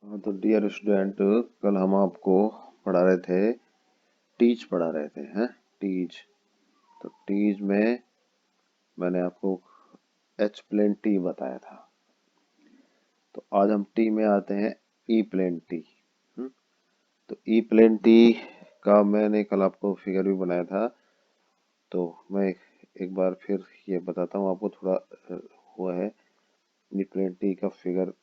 हाँ, तो dear student, कल हम आपको पढ़ा रहे थे, टीच पढ़ा रहे थे हैं। टीच। तो टीच में मैंने आपको एच प्लेन टी बताया था। तो आज हम टी में आते हैं, ई प्लेन टी। तो ई प्लेन टी का मैंने कल आपको फिगर भी बनाया था। तो मैं एक बार फिर ये बताता हूँ आपको, थोड़ा हुआ है। ई प्लेन टी का फिगर,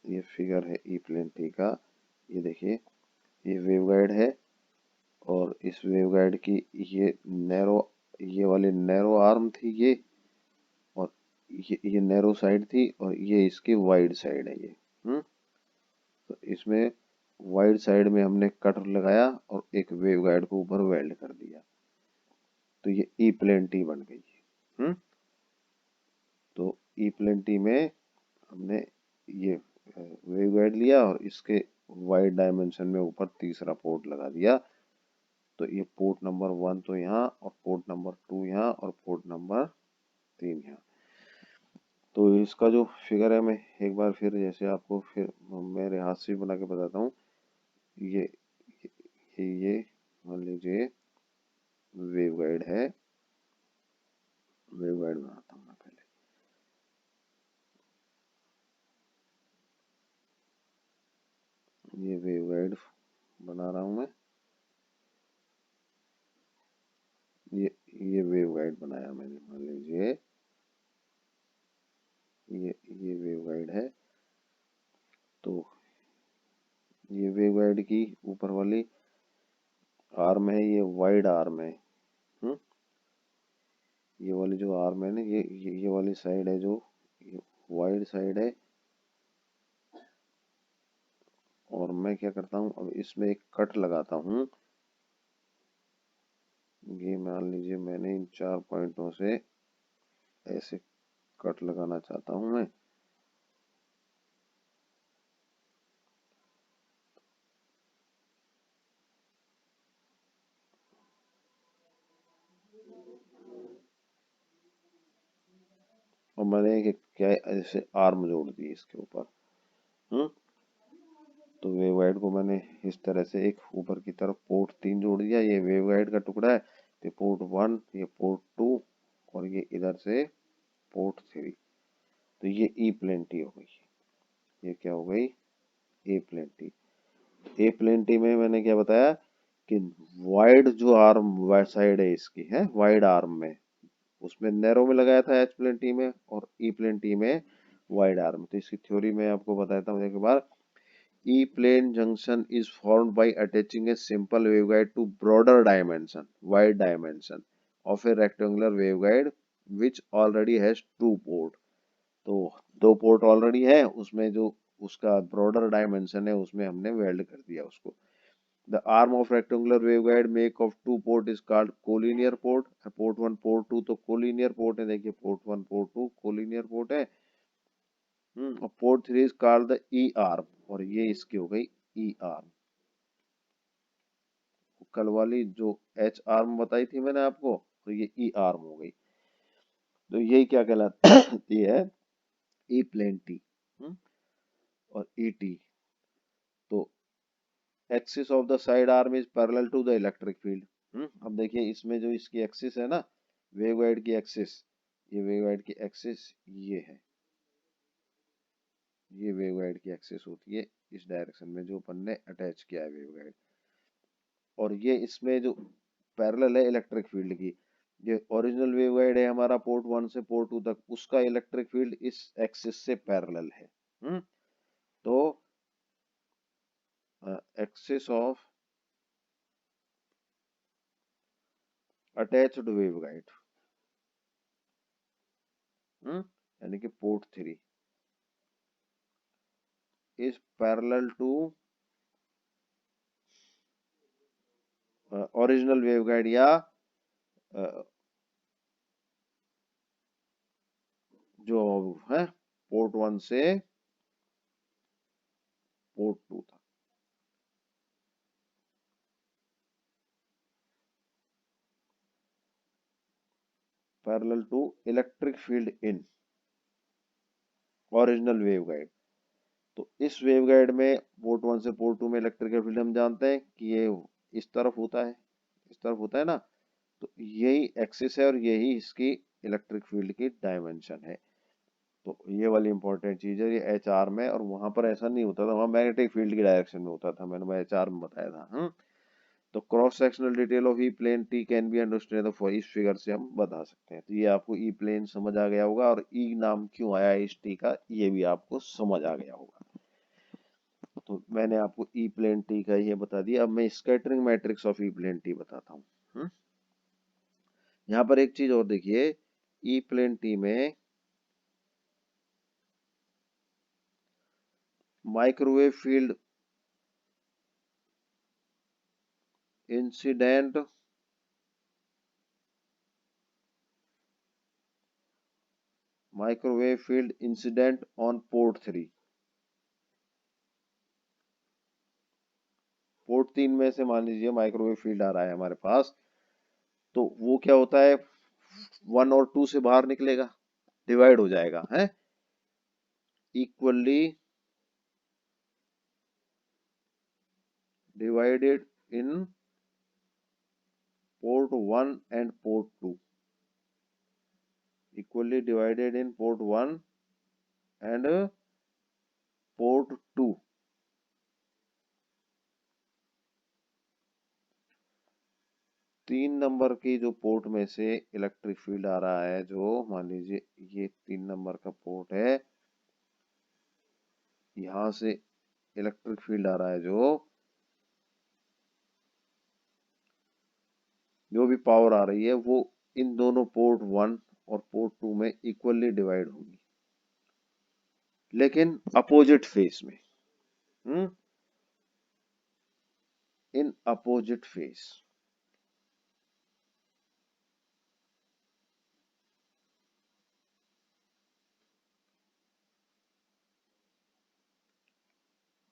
ये फिगर है ई प्लेन टी का। ये देखिए, ये वेवगाइड है और इस वेवगाइड की ये नैरो, ये वाली नैरो आर्म थी ये, और ये नैरो साइड थी, और ये इसकी वाइड साइड है ये। तो इसमें वाइड साइड में हमने कटर लगाया और एक वेवगाइड को ऊपर वेल्ड कर दिया, तो ये ई प्लेन टी बन गई। तो ई प्लेन टी में हमने ये वेवगाइड लिया और इसके वाइड डायमेंशन में ऊपर तीसरा पोर्ट लगा दिया। तो ये पोर्ट नंबर 1 तो यहाँ, और पोर्ट नंबर 2 यहाँ, और पोर्ट नंबर 3 यहाँ। तो इसका जो फिगर है, मैं एक बार फिर जैसे आपको फिर मेरे हाथ से बना के बताता हूँ। ये ये मान लीजिए वेवगाइड है। वेवगाइड बनाता हूँ मैं पहले। ये वेवगाइड बना रहा हूँ मैं। ये वेवगाइड बनाया मैंने, मान लीजिए ये वेवगाइड है। तो ये वेवगाइड की ऊपर वाली आर्म है, ये वाइड आर्म है। ये वाली जो आर्म है ना, ये वाली साइड है जो वाइड साइड है। और मैं क्या करता हूँ, अब इसमें एक कट लगाता हूँ। ये मान लीजिए मैंने इन 4 पॉइंटों से ऐसे कट लगाना चाहता हूँ मैं। और मैंने क्या ऐसे आर्म जोड़ दी इसके ऊपर। हम्म तो वेवगाइड को मैंने इस तरह से एक ऊपर की तरफ पोर्ट 3 जोड़ दिया। ये वेवगाइड का टुकड़ा है, तो पोर्ट 1, ये पोर्ट 2, और ये इधर से पोर्ट 3। तो ये ई प्लेन टी हो गई। ये क्या हो गई? ए प्लेन टी। ए प्लेन टी में मैंने क्या बताया कि वाइड जो आर्म वाइड साइड है इसकी है, वाइड आर्म में, उसमें नैरो में लगाया था एच प्लेन टी में, और ई प्लेन टी में वाइड आर्म। तो इसकी थ्योरी मैं आपको बताता हूँ एक बार। E plane junction is formed by attaching a simple waveguide to broader dimension, wide dimension of a rectangular waveguide which already has two port. तो 2 पोर्ट ऑलरेडी है उसमें, जो उसका ब्रॉडर डायमेंशन है उसमें हमने वेल्ड कर दिया उसको। The arm of rectangular waveguide make of 2 port is called collinear port. Port 1 port 2 तो collinear पोर्ट है, देखिए पोर्ट 1 पोर्ट 2 collinear पोर्ट है। और port 3 is called the E arm, और ये इसकी हो गई ई आर्म। कल वाली जो एच आर्म बताई थी मैंने आपको, तो ये ई आर्म हो गई। तो यही क्या कहलाती है? ई प्लेन टी और ई टी। तो axis of the side arm is parallel to the electric field. अब देखिए इसमें जो इसकी एक्सिस है ना, वेवगाइड की एक्सिस, ये वेवगाइड की एक्सिस ये है। ये वेवगाइड की एक्सिस होती है इस डायरेक्शन में जो अपन ने अटैच किया है वेवगाइड। और ये इसमें जो पैरेलल है इलेक्ट्रिक फील्ड की, ये ओरिजिनल वेवगाइड है हमारा पोर्ट 1 से पोर्ट 2 तक, उसका इलेक्ट्रिक फील्ड इस एक्सिस से पैरेलल है। तो एक्सिस ऑफ अटैच्ड वेवगाइड, यानी कि port 3 is parallel to original waveguide, या जो है पोर्ट 1 से पोर्ट 2 था। Parallel to electric field in, original wave guide. तो इस वेव गाइड में पोर्ट 1 से पोर्ट 2 में इलेक्ट्रिकल फील्ड हम जानते हैं कि ये इस तरफ होता है, इस तरफ होता है ना। तो यही एक्सिस है और यही इसकी इलेक्ट्रिक फील्ड की डायमेंशन है। तो ये वाली इंपॉर्टेंट चीज है, ये एच आर में, और वहां पर ऐसा नहीं होता था, वहां मैग्नेटिक फील्ड की डायरेक्शन में होता था, मैंने एच आर में बताया था। तो cross sectional detail of E plane T can be understand इस फिगर से हम बता सकते हैं। तो ये आपको ई प्लेन समझ आ गया होगा, और ई नाम क्यों आया इस टी का ये भी आपको समझ आ गया होगा। तो मैंने आपको ई प्लेन टी का ये बता दिया। अब मैं scattering matrix of E plane T बताता हूँ। यहाँ पर एक चीज और देखिए, ई प्लेन टी में microwave field incident microwave field incident on port 3, port 3 में से मान लीजिए माइक्रोवेव फील्ड आ रहा है हमारे पास, तो वो क्या होता है, 1 और 2 से बाहर निकलेगा, डिवाइड हो जाएगा है, equally divided in port 1 and port 2, equally divided in port 1 and port 2। तीन नंबर की जो पोर्ट में से इलेक्ट्रिक फील्ड आ रहा है, जो मान लीजिए ये 3 नंबर का पोर्ट है, यहां से इलेक्ट्रिक फील्ड आ रहा है, जो भी पावर आ रही है वो इन दोनों पोर्ट 1 और पोर्ट 2 में इक्वली डिवाइड होगी, लेकिन अपोजिट फेस में, इन अपोजिट फेस।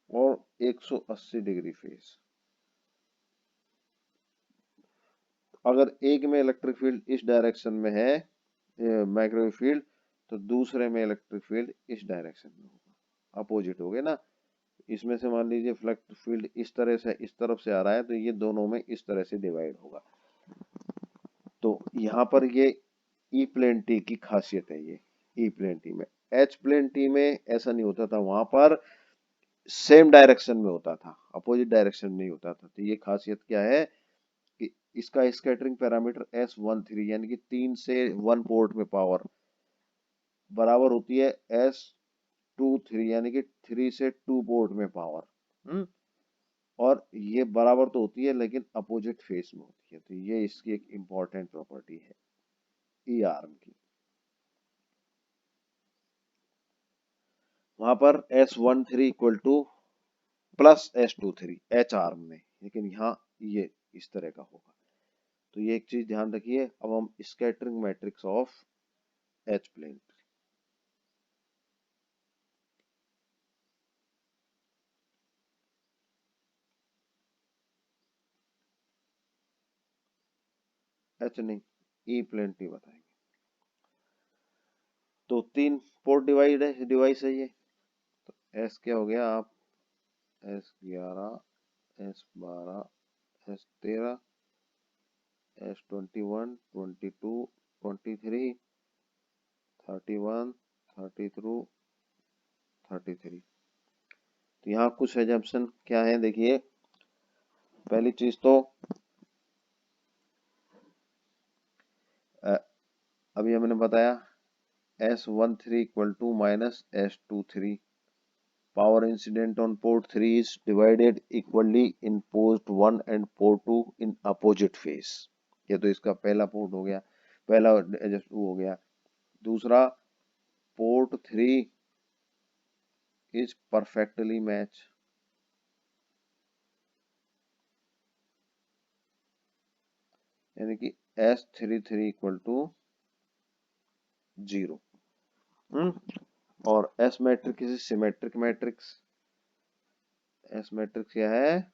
और 180 डिग्री फेस। अगर एक में इलेक्ट्रिक फील्ड इस डायरेक्शन में है, माइक्रोवेव फील्ड, तो दूसरे में इलेक्ट्रिक फील्ड इस डायरेक्शन में होगा, अपोजिट हो गए ना। इसमें से मान लीजिए इलेक्ट्रिक फील्ड इस तरह से इस तरफ से आ रहा है, तो ये दोनों में इस तरह से डिवाइड होगा। तो यहाँ पर ये ई प्लेन टी की खासियत है, ये ई प्लेन टी में। एच प्लेन टी में ऐसा नहीं होता था, वहां पर सेम डायरेक्शन में होता था, अपोजिट डायरेक्शन नहीं होता था। तो ये खासियत क्या है कि इसका स्कैटरिंग पैरामीटर S13 यानी कि 3 से 1 पोर्ट में पावर बराबर होती है S23 यानी कि 3 से 2 पोर्ट में पावर। और ये बराबर तो होती है लेकिन अपोजिट फेस में होती है। तो ये इसकी एक इंपॉर्टेंट प्रॉपर्टी है ई आर्म की। वहां पर S13 equal two plus S23 H arm में, लेकिन यहाँ ये इस तरह का होगा। तो ये एक चीज ध्यान रखिए। अब हम scattering matrix of H plane, H नहीं ई प्लेन टी बताएंगे। तो 3 पोर्ट डिवाइस है ये। तो एस क्या हो गया, आप S11, S12, S13, S21, 22, 23, 31, 32, 33। तो यहाँ कुछ एजम्पशन क्या है देखिए। पहली चीज तो अभी हमने बताया S13 equal to minus S23, power incident on port 3 is divided equally in port 1 and port 2 in opposite phase। ये तो इसका पहला पोर्ट हो गया, पहला एडजस्ट हो गया। दूसरा, पोर्ट 3 इज परफेक्टली मैच, यानी कि S33 इक्वल टू 0। और S matrix is symmetric matrix. S matrix क्या है,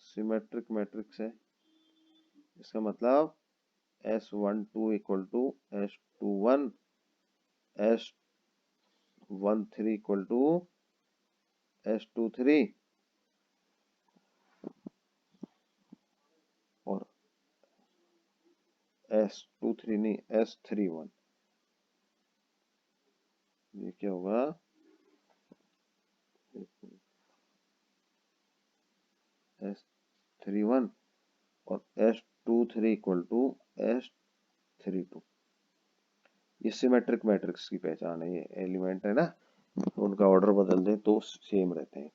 सिमेट्रिक मैट्रिक्स है। इसका मतलब S12 equal to S21, S13 equal to S23 और S23 नहीं S31। ये क्या होगा? S31 और S23 इक्वल टू S32। ये सिमेट्रिक मैट्रिक्स की पहचान है, ये एलिमेंट है ना, तो उनका ऑर्डर बदल दें तो सेम रहते हैं।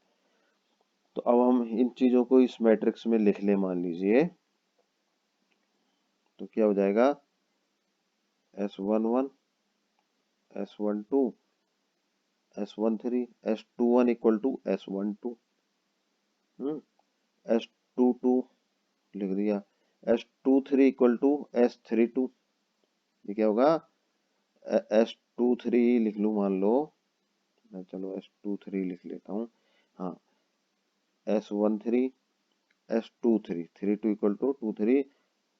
तो अब हम इन चीजों को इस मैट्रिक्स में लिख लें, मान लीजिए, तो क्या हो जाएगा? S11, S12, S13, S21 equal to S12, S22 लिख दिया, S23 इक्वल टू S32। ये क्या होगा? S23 लिख लूँ मान लो, मैं चलो S23 लिख लेता हूँ। हाँ, S13, S23, 32 इक्वल टू 23,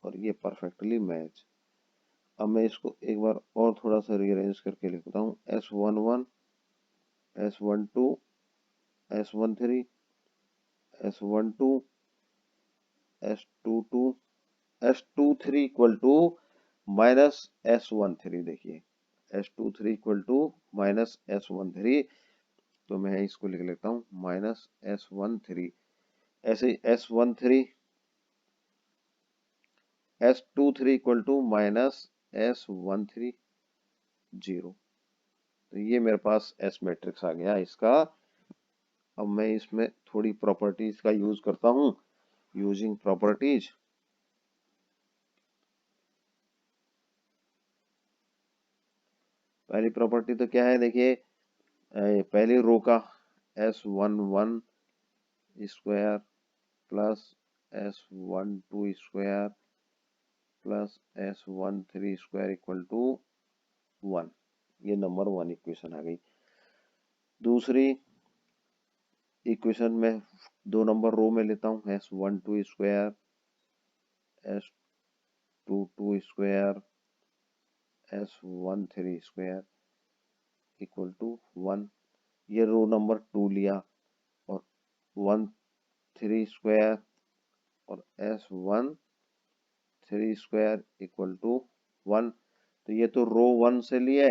और ये परफेक्टली मैच। अब मैं इसको एक बार और थोड़ा सा रीअरेंज करके लिखता हूँ। S11, S12, S13, S12, S22, S23 equal to minus S13। देखिए S23 equal to minus S13, तो मैं इसको लिख लेता हूँ माइनस S13। ऐसे S13, S23 equal to minus S13, 0। तो ये मेरे पास S मैट्रिक्स आ गया इसका। अब मैं इसमें थोड़ी प्रॉपर्टीज का यूज करता हूँ, यूजिंग प्रॉपर्टीज। पहली प्रॉपर्टी तो क्या है? देखिए, पहली रो का S11 square plus S12 square plus S13 square equal to 1। ये नंबर 1 इक्वेशन आ गई। दूसरी इक्वेशन में 2 नंबर रो में लेता हूँ, S12 square, S22 square, S13 square equal to 1। ये रो नंबर 2 लिया, और 13 स्क्वायर और S13 स्क्वायर इक्वल टू 1। तो ये तो रो 1 से लिए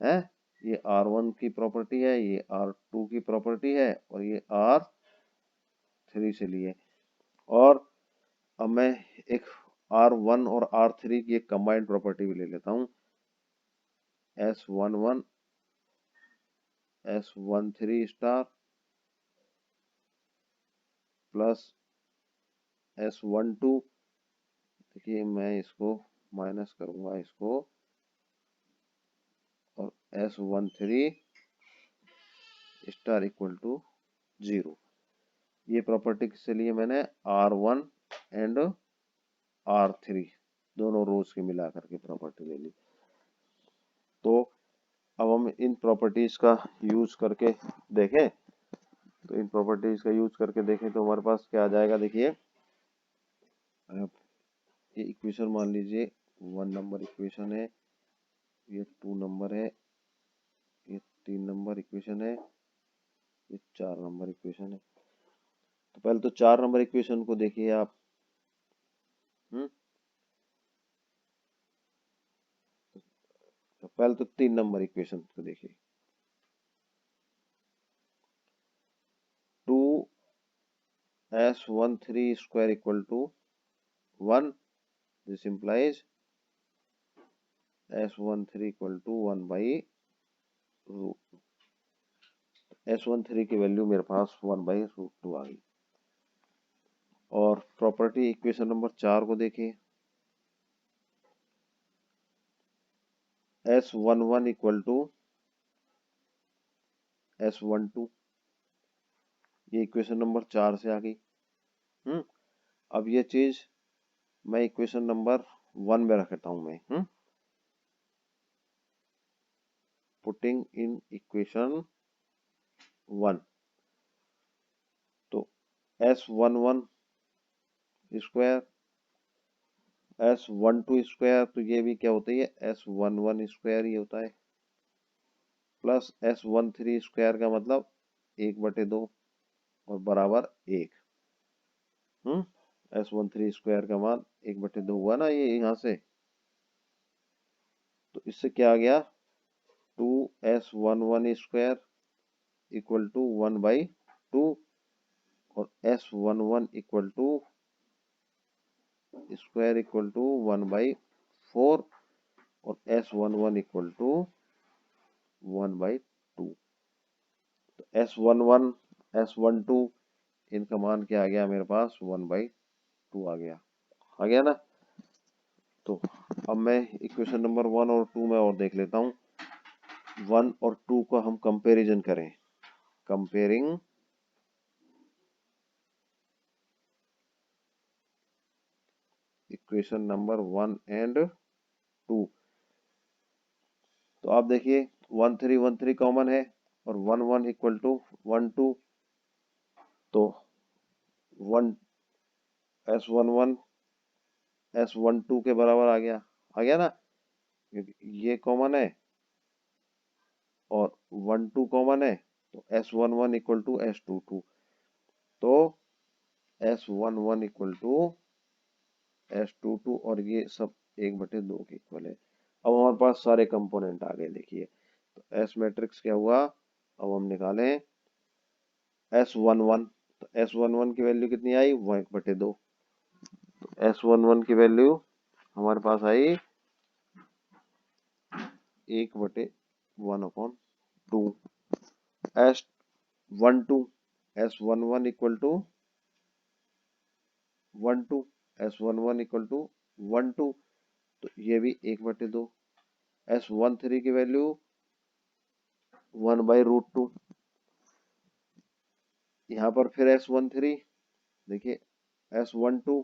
है, ये R1 की प्रॉपर्टी है, ये R2 की प्रॉपर्टी है, और ये R3 से लिए। और अब मैं एक R1 और R3 की एक कंबाइंड प्रॉपर्टी भी ले लेता हूँ, S11, S13 star plus S12। देखिए मैं इसको माइनस करूंगा इसको, और S13 स्टार इक्वल टू 0। ये प्रॉपर्टी किससे लिए? मैंने R1 एंड R3 दोनों रोज की मिला करके प्रॉपर्टी ले ली। तो अब हम इन प्रॉपर्टीज का यूज करके देखें, तो इन प्रॉपर्टीज का यूज करके देखें तो हमारे पास क्या आ जाएगा? देखिए, आप ये इक्वेशन मान लीजिए 1 नंबर इक्वेशन है, ये 2 नंबर है, ये 3 नंबर इक्वेशन है, ये 4 नंबर इक्वेशन है। तो पहले तो 4 नंबर इक्वेशन को देखिए आप। तो पहले तो 3 नंबर इक्वेशन को देखिए। 2S13 square equal to 1। This implies S13 equal to 1 by root. S13 की वैल्यू मेरे पास 1 बाई रूट 2 आ गई। और प्रॉपर्टी इक्वेशन नंबर 4 को देखिए, S11 इक्वल टू S12। ये इक्वेशन नंबर 4 से आ गई। अब ये चीज मैं इक्वेशन नंबर 1 में रखता हूं मैं, पुटिंग इन इक्वेशन 1। तो S11 स्क्वायर S12 स्क्वायर, तो ये भी क्या होता है, S11 स्क्वायर ही होता है, प्लस S13 स्क्वायर का मतलब 1/2 और बराबर 1। S13 स्क्वायर का मान 1/2 हुआ ना ये यहाँ से, तो इससे क्या आ गया, 2S11 स्क्वायर इक्वल टू 1/2 और S11 equal to square equal to 1/4 और S11 इक्वल टू 1/2। तो S12 इनका मान क्या आ गया मेरे पास, 1/2 आ गया ना। तो अब मैं इक्वेशन नंबर 1 और 2 में और देख लेता हूँ। 1 और 2 का हम कंपैरिजन करें, कंपेयरिंग इक्वेशन नंबर 1 एंड 2। तो आप देखिए 1 3 कॉमन है और 1 इक्वल टू 1 2, तो 1 S11 S12 के बराबर आ गया ना, क्योंकि ये कॉमन है और 1 2 कॉमन है, तो S11 इक्वल टू S22, तो S11 इक्वल टू S22 और ये सब 1/2 के इक्वल है। अब हमारे पास सारे कंपोनेंट आ गए, देखिए तो S मैट्रिक्स क्या हुआ, अब हम निकालें S11, तो S11 की वैल्यू कितनी आई, 1/2, तो S11 की वैल्यू हमारे पास आई 1/1/2। S11 equal to 1/2, S11 equal to 1/2, तो ये भी 1/2। S13 की वैल्यू 1/√2, यहाँ पर फिर S13, देखिए S12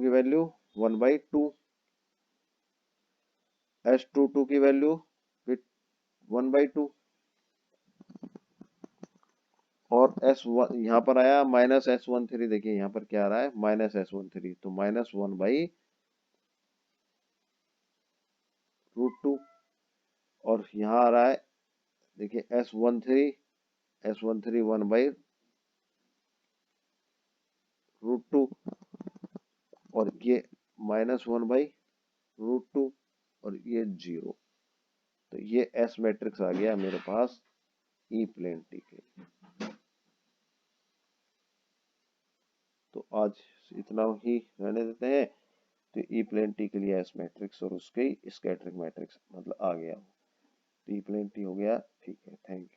की वैल्यू 1/2, S22 की वैल्यू फिर 1/2 और S1 यहाँ पर आया माइनस S13, देखिए यहाँ पर क्या आ रहा है, माइनस S13, तो -1/√2 और यहाँ आ रहा है, देखिए S13 1/√2 और ये -1/√2 और ये 0, तो ये S मैट्रिक्स आ गया मेरे पास ई प्लेन टी के। तो आज इतना ही रहने देते हैं। तो ई प्लेन टी के लिए एस मैट्रिक्स और उसके स्कैटरिंग मैट्रिक्स मतलब आ गया, तो ई प्लेन टी हो गया, ठीक है, थैंक यू।